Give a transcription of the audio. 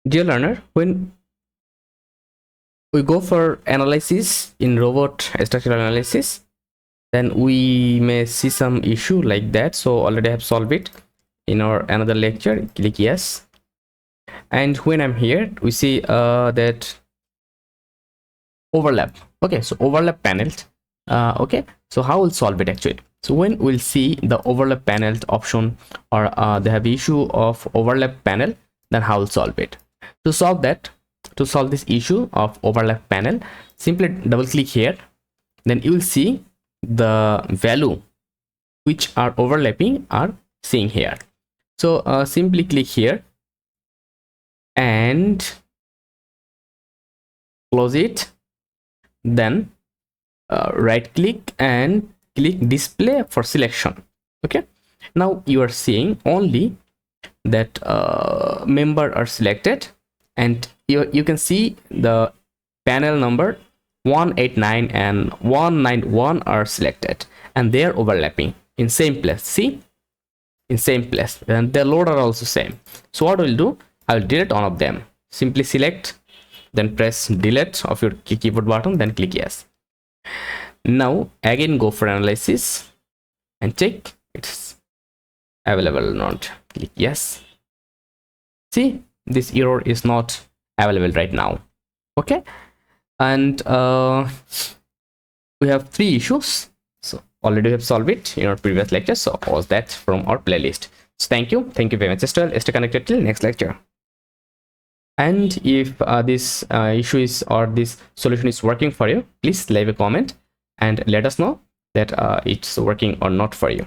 Dear learner, when we go for analysis in robot structural analysis, then we may see some issue like that. So already I have solved it in our another lecture. Click yes. And when I'm here, we see that overlap. Okay, so overlap panels. Okay, so how we'll solve it actually? So when we'll see the overlap panel option, or they have issue of overlap panel, then how we'll solve it? To solve that, to solve this issue of overlap panel, simply double click here. Then you will see the value which are overlapping are seeing here. So simply click here and close it. Then right click and click display for selection. Okay, now you are seeing only that member are selected, and you can see the panel number 189 and 191 are selected, and they are overlapping in same place. See, in same place, and the load are also same. So what we'll do, I'll delete all of them. Simply select, then press delete of your keyboard button, then click yes. Now again go for analysis and check it's available or not. Click yes. See, this error is not available right now. Okay, and we have 3 issues. So already we have solved it in our previous lecture, so pause that from our playlist. So thank you very much. Stay connected till next lecture. And if this issue is, or this solution is working for you, please leave a comment and let us know that it's working or not for you.